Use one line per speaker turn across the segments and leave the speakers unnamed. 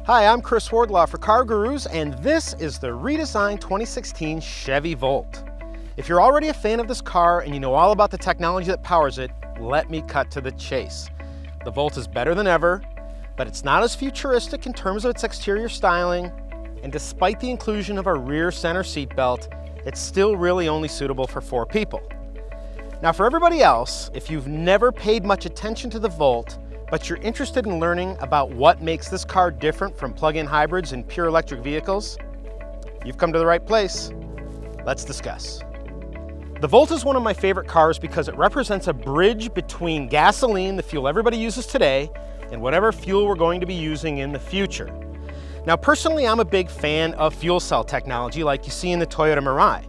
Hi, I'm Chris Wardlaw for CarGurus, and this is the redesigned 2016 Chevy Volt. If you're already a fan of this car and you know all about the technology that powers it, let me cut to the chase. The Volt is better than ever, but it's not as futuristic in terms of its exterior styling, and despite the inclusion of a rear center seat belt, it's still really only suitable for 4 people. Now for everybody else, if you've never paid much attention to the Volt, but you're interested in learning about what makes this car different from plug-in hybrids and pure electric vehicles, you've come to the right place. Let's discuss. The Volt is one of my favorite cars because it represents a bridge between gasoline, the fuel everybody uses today, and whatever fuel we're going to be using in the future. Now personally, I'm a big fan of fuel cell technology like you see in the Toyota Mirai.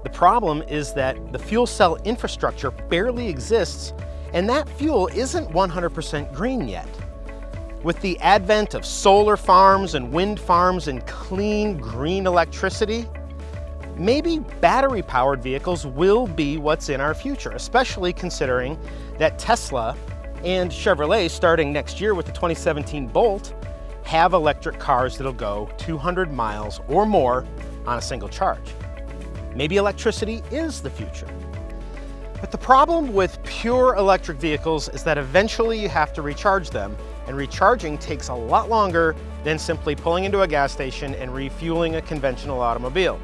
The problem is that the fuel cell infrastructure barely exists, and that fuel isn't 100% green yet. With the advent of solar farms and wind farms and clean green electricity, maybe battery-powered vehicles will be what's in our future, especially considering that Tesla and Chevrolet, starting next year with the 2017 Bolt, have electric cars that'll go 200 miles or more on a single charge. Maybe electricity is the future. But the problem with pure electric vehicles is that eventually you have to recharge them, and recharging takes a lot longer than simply pulling into a gas station and refueling a conventional automobile.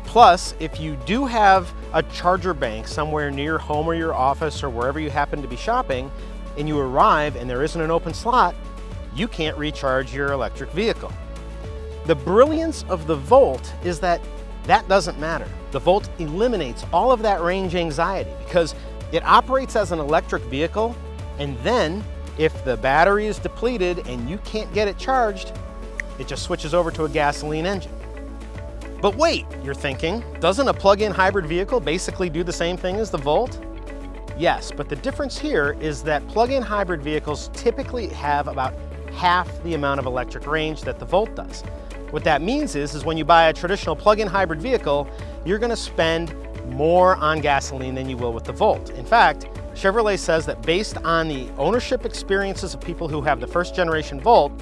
Plus, if you do have a charger bank somewhere near home or your office or wherever you happen to be shopping, and you arrive and there isn't an open slot, you can't recharge your electric vehicle. The brilliance of the Volt is that doesn't matter. The Volt eliminates all of that range anxiety because it operates as an electric vehicle, and then if the battery is depleted and you can't get it charged, it just switches over to a gasoline engine. But wait, you're thinking, doesn't a plug-in hybrid vehicle basically do the same thing as the Volt? Yes, but the difference here is that plug-in hybrid vehicles typically have about half the amount of electric range that the Volt does. What that means is when you buy a traditional plug-in hybrid vehicle, you're going to spend more on gasoline than you will with the Volt. In fact, Chevrolet says that based on the ownership experiences of people who have the first generation Volt,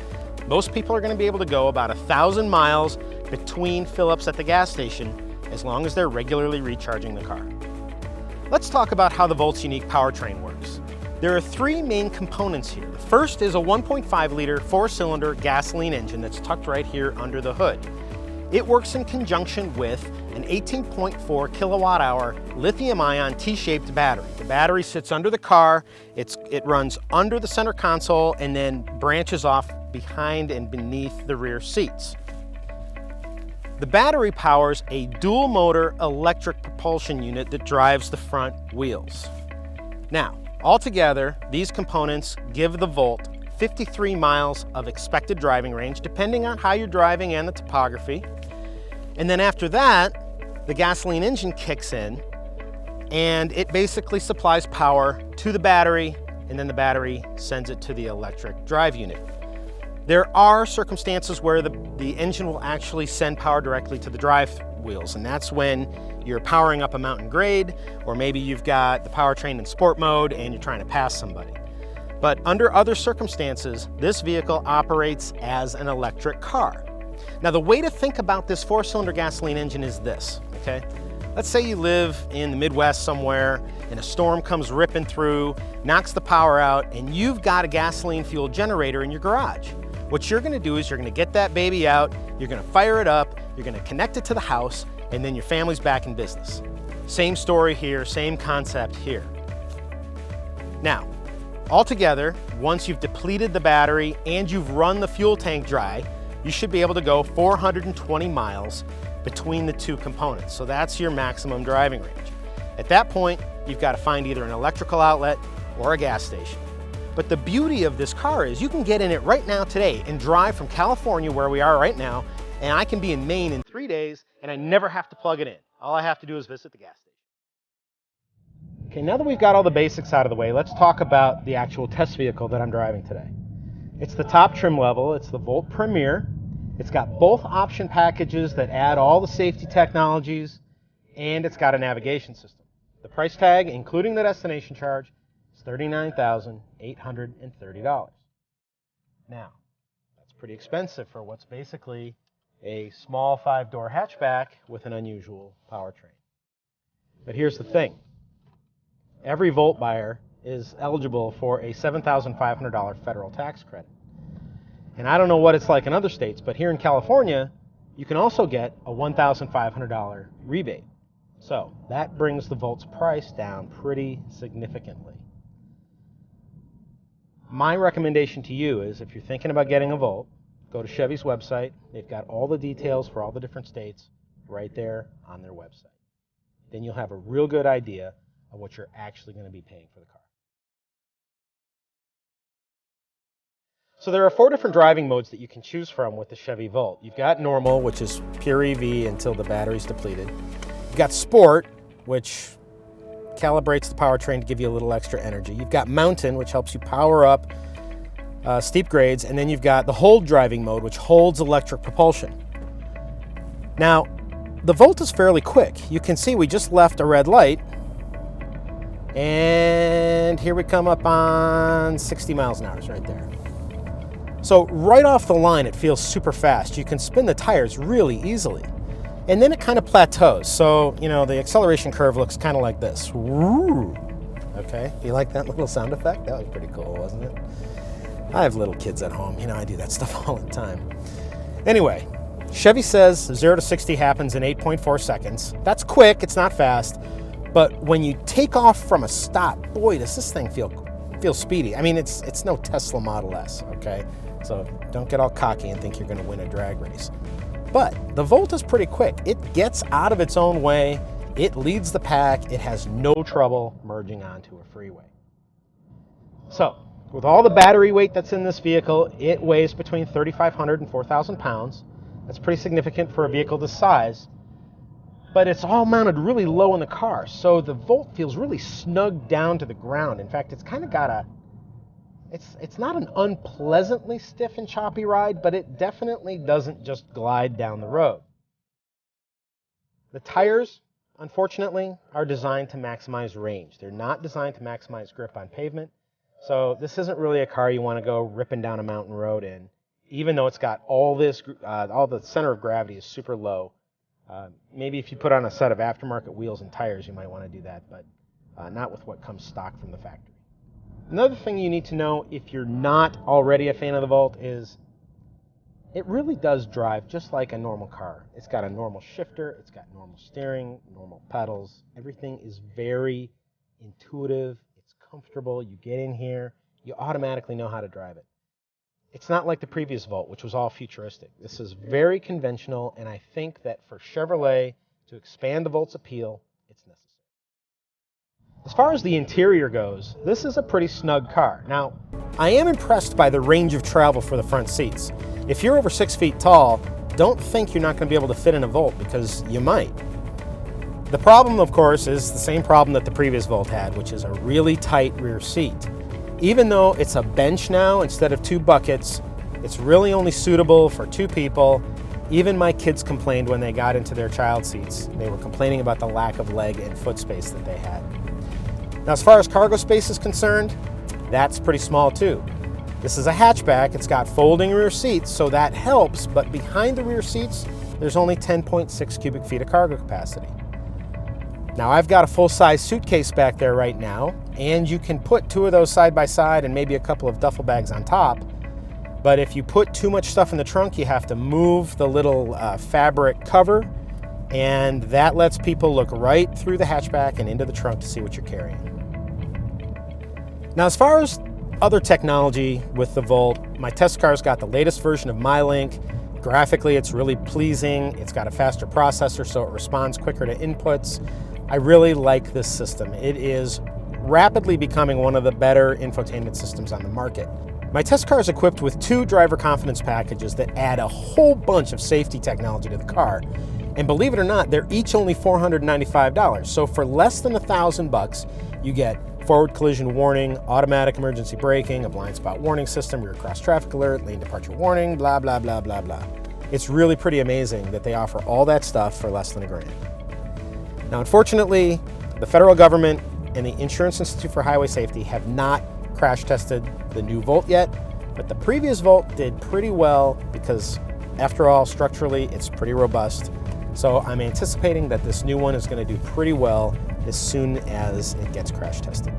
most people are going to be able to go about 1,000 miles between fill-ups at the gas station as long as they're regularly recharging the car. Let's talk about how the Volt's unique powertrain works. There are 3 main components here. The first is a 1.5-liter 4-cylinder gasoline engine that's tucked right here under the hood. It works in conjunction with an 18.4 kilowatt-hour lithium-ion T-shaped battery. The battery sits under the car, it runs under the center console, and then branches off behind and beneath the rear seats. The battery powers a dual-motor electric propulsion unit that drives the front wheels. Now, altogether, these components give the Volt 53 miles of expected driving range, depending on how you're driving and the topography. And then after that, the gasoline engine kicks in, and it basically supplies power to the battery, and then the battery sends it to the electric drive unit. There are circumstances where the engine will actually send power directly to the drive wheels, and that's when you're powering up a mountain grade, or maybe you've got the powertrain in sport mode and you're trying to pass somebody. But under other circumstances, this vehicle operates as an electric car. Now the way to think about this 4-cylinder gasoline engine is this, okay? Let's say you live in the Midwest somewhere and a storm comes ripping through, knocks the power out, and you've got a gasoline fueled generator in your garage. What you're gonna do is you're gonna get that baby out, you're gonna fire it up, you're gonna connect it to the house, and then your family's back in business. Same story here, same concept here. Now, altogether, once you've depleted the battery and you've run the fuel tank dry, you should be able to go 420 miles between the 2 components. So that's your maximum driving range. At that point, you've got to find either an electrical outlet or a gas station. But the beauty of this car is you can get in it right now today and drive from California, where we are right now, and I can be in Maine in 3 days and I never have to plug it in. All I have to do is visit the gas station. Okay, now that we've got all the basics out of the way, let's talk about the actual test vehicle that I'm driving today. It's the top trim level, it's the Volt Premier. It's got both option packages that add all the safety technologies, and it's got a navigation system. The price tag, including the destination charge, is $39,830. Now, let's pretty expensive for what's basically a small 5-door hatchback with an unusual powertrain. But here's the thing. Every Volt buyer is eligible for a $7,500 federal tax credit. And I don't know what it's like in other states, but here in California, you can also get a $1,500 rebate. So that brings the Volt's price down pretty significantly. My recommendation to you is if you're thinking about getting a Volt, go to Chevy's website. They've got all the details for all the different states right there on their website. Then you'll have a real good idea of what you're actually going to be paying for the car. So there are 4 different driving modes that you can choose from with the Chevy Volt. You've got normal, which is pure EV until the battery's depleted. You've got sport, which calibrates the powertrain to give you a little extra energy. You've got mountain, which helps you power up steep grades. And then you've got the hold driving mode, which holds electric propulsion. Now, the Volt is fairly quick. You can see we just left a red light. And here we come up on 60 miles an hour right there. So right off the line, it feels super fast. You can spin the tires really easily. And then it kind of plateaus. So, you know, the acceleration curve looks kind of like this. Woo! Okay, you like that little sound effect? That was pretty cool, wasn't it? I have little kids at home. You know, I do that stuff all the time. Anyway, Chevy says 0 to 60 happens in 8.4 seconds. That's quick, it's not fast. But when you take off from a stop, boy, does this thing feel speedy. I mean, it's no Tesla Model S, okay? So don't get all cocky and think you're going to win a drag race. But the Volt is pretty quick. It gets out of its own way. It leads the pack. It has no trouble merging onto a freeway. So with all the battery weight that's in this vehicle, it weighs between 3,500 and 4,000 pounds. That's pretty significant for a vehicle this size. But it's all mounted really low in the car. So the Volt feels really snug down to the ground. In fact, it's kind of got a It's not an unpleasantly stiff and choppy ride, but it definitely doesn't just glide down the road. The tires, unfortunately, are designed to maximize range. They're not designed to maximize grip on pavement. So this isn't really a car you want to go ripping down a mountain road in, even though it's got all the center of gravity is super low. Maybe if you put on a set of aftermarket wheels and tires, you might want to do that, but not with what comes stock from the factory. Another thing you need to know if you're not already a fan of the Volt is it really does drive just like a normal car. It's got a normal shifter, it's got normal steering, normal pedals. Everything is very intuitive, it's comfortable. You get in here, you automatically know how to drive it. It's not like the previous Volt, which was all futuristic. This is very conventional, and I think that for Chevrolet to expand the Volt's appeal, it's necessary. As far as the interior goes, this is a pretty snug car. Now, I am impressed by the range of travel for the front seats. If you're over 6 feet tall, don't think you're not going to be able to fit in a Volt, because you might. The problem, of course, is the same problem that the previous Volt had, which is a really tight rear seat. Even though it's a bench now instead of 2 buckets, it's really only suitable for 2 people. Even my kids complained when they got into their child seats. They were complaining about the lack of leg and foot space that they had. Now, as far as cargo space is concerned, that's pretty small too. This is a hatchback. It's got folding rear seats, so that helps, but behind the rear seats, there's only 10.6 cubic feet of cargo capacity. Now, I've got a full-size suitcase back there right now, and you can put 2 of those side by side and maybe a couple of duffel bags on top. But if you put too much stuff in the trunk, you have to move the little fabric cover, and that lets people look right through the hatchback and into the trunk to see what you're carrying. Now, as far as other technology with the Volt, my test car's got the latest version of MyLink. Graphically, it's really pleasing. It's got a faster processor, so it responds quicker to inputs. I really like this system. It is rapidly becoming one of the better infotainment systems on the market. My test car is equipped with 2 driver confidence packages that add a whole bunch of safety technology to the car. And believe it or not, they're each only $495. So for less than $1,000, you get forward collision warning, automatic emergency braking, a blind spot warning system, rear cross traffic alert, lane departure warning, blah, blah, blah, blah, blah. It's really pretty amazing that they offer all that stuff for less than $1,000. Now, unfortunately, the federal government and the Insurance Institute for Highway Safety have not crash tested the new Volt yet, But the previous Volt did pretty well because, after all, structurally, it's pretty robust. So I'm anticipating that this new one is going to do pretty well as soon as it gets crash tested.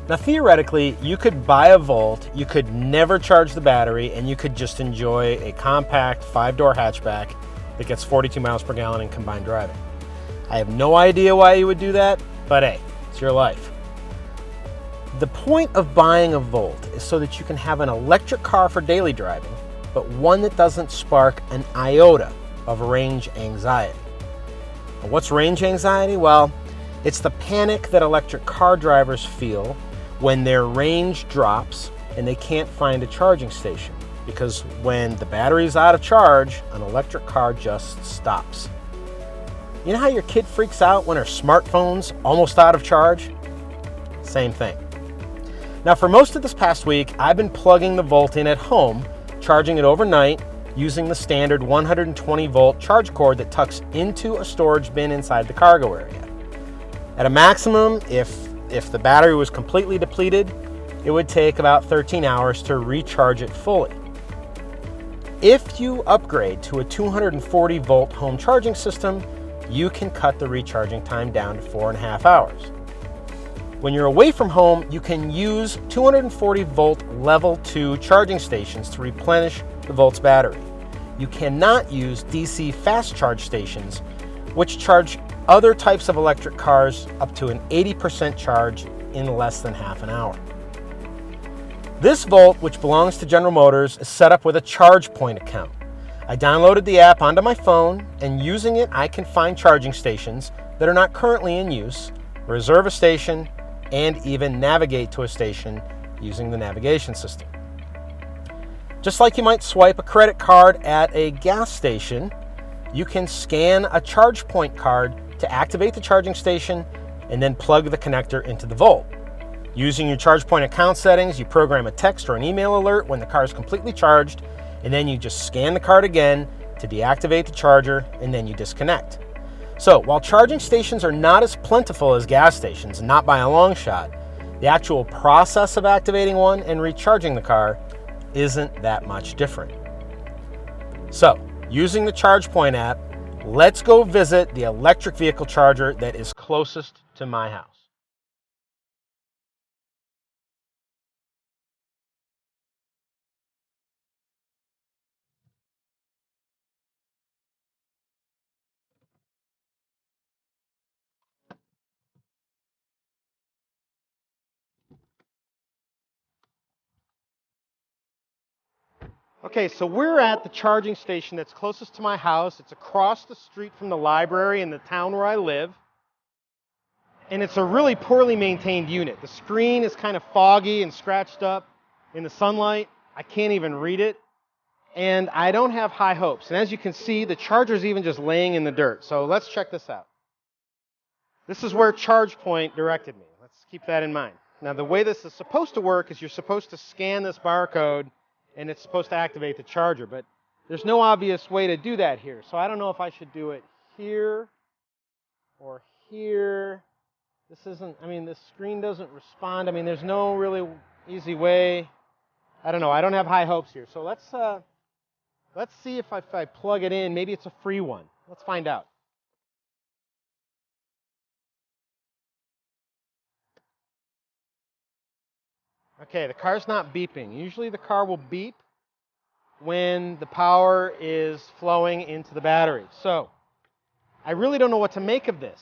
Now, theoretically, you could buy a Volt, you could never charge the battery, and you could just enjoy a compact 5-door hatchback that gets 42 miles per gallon in combined driving. I have no idea why you would do that, but hey, it's your life. The point of buying a Volt is so that you can have an electric car for daily driving, but one that doesn't spark an iota of range anxiety. Now, what's range anxiety? Well, it's the panic that electric car drivers feel when their range drops and they can't find a charging station, because when the battery's out of charge, an electric car just stops. You know how your kid freaks out when her smartphone's almost out of charge? Same thing. Now, for most of this past week, I've been plugging the Volt in at home, charging it overnight using the standard 120 volt charge cord that tucks into a storage bin inside the cargo area. At a maximum, if the battery was completely depleted, it would take about 13 hours to recharge it fully. If you upgrade to a 240 volt home charging system, you can cut the recharging time down to 4.5 hours. When you're away from home, you can use 240 volt level 2 charging stations to replenish the Volt's battery. You cannot use DC fast charge stations, which charge other types of electric cars up to an 80% charge in less than half an hour. This Volt, which belongs to General Motors, is set up with a ChargePoint account. I downloaded the app onto my phone, and using it, I can find charging stations that are not currently in use, reserve a station, and even navigate to a station using the navigation system. Just like you might swipe a credit card at a gas station, you can scan a ChargePoint card to activate the charging station and then plug the connector into the Volt. Using your ChargePoint account settings, you program a text or an email alert when the car is completely charged, and then you just scan the card again to deactivate the charger, and then you disconnect. So while charging stations are not as plentiful as gas stations, not by a long shot, the actual process of activating one and recharging the car isn't that much different. So, using the ChargePoint app, let's go visit the electric vehicle charger that is closest to my house. Okay, so we're at the charging station that's closest to my house. It's across the street from the library in the town where I live. And it's a really poorly maintained unit. The screen is kind of foggy and scratched up in the sunlight. I can't even read it. And I don't have high hopes. And as you can see, the charger's even just laying in the dirt. So let's check this out. This is where ChargePoint directed me. Let's keep that in mind. Now, the way this is supposed to work is you're supposed to scan this barcode and it's supposed to activate the charger, but there's no obvious way to do that here. So I don't know if I should do it here or here. This screen doesn't respond. There's no really easy way. I don't know. I don't have high hopes here. So let's see if I plug it in. Maybe it's a free one. Let's find out. Okay, the car's not beeping. Usually the car will beep when the power is flowing into the battery. So I really don't know what to make of this.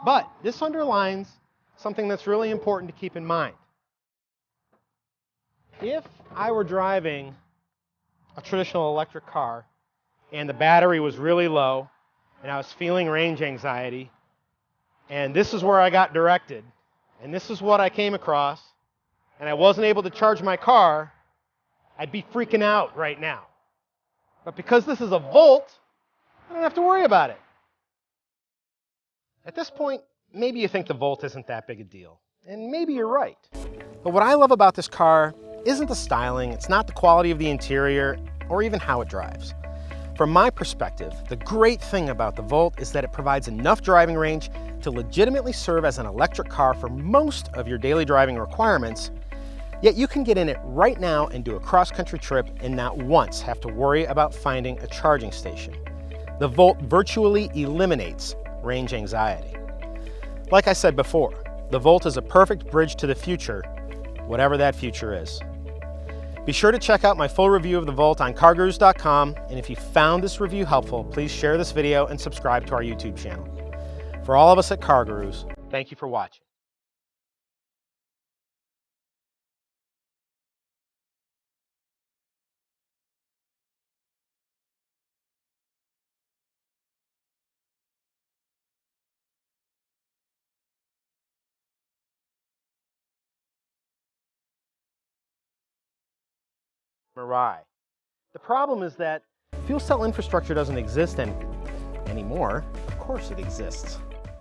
But this underlines something that's really important to keep in mind. If I were driving a traditional electric car and the battery was really low and I was feeling range anxiety, and this is where I got directed, and this is what I came across, and I wasn't able to charge my car, I'd be freaking out right now. But because this is a Volt, I don't have to worry about it. At this point, maybe you think the Volt isn't that big a deal. And maybe you're right. But what I love about this car isn't the styling, it's not the quality of the interior, or even how it drives. From my perspective, the great thing about the Volt is that it provides enough driving range to legitimately serve as an electric car for most of your daily driving requirements, Yet you can get in it right now and do a cross-country trip and not once have to worry about finding a charging station. The Volt virtually eliminates range anxiety. Like I said before, the Volt is a perfect bridge to the future, whatever that future is. Be sure to check out my full review of the Volt on CarGurus.com, and if you found this review helpful, please share this video and subscribe to our YouTube channel. For all of us at CarGurus, thank you for watching. Mirai. The problem is that fuel cell infrastructure doesn't exist anymore. Of course it exists.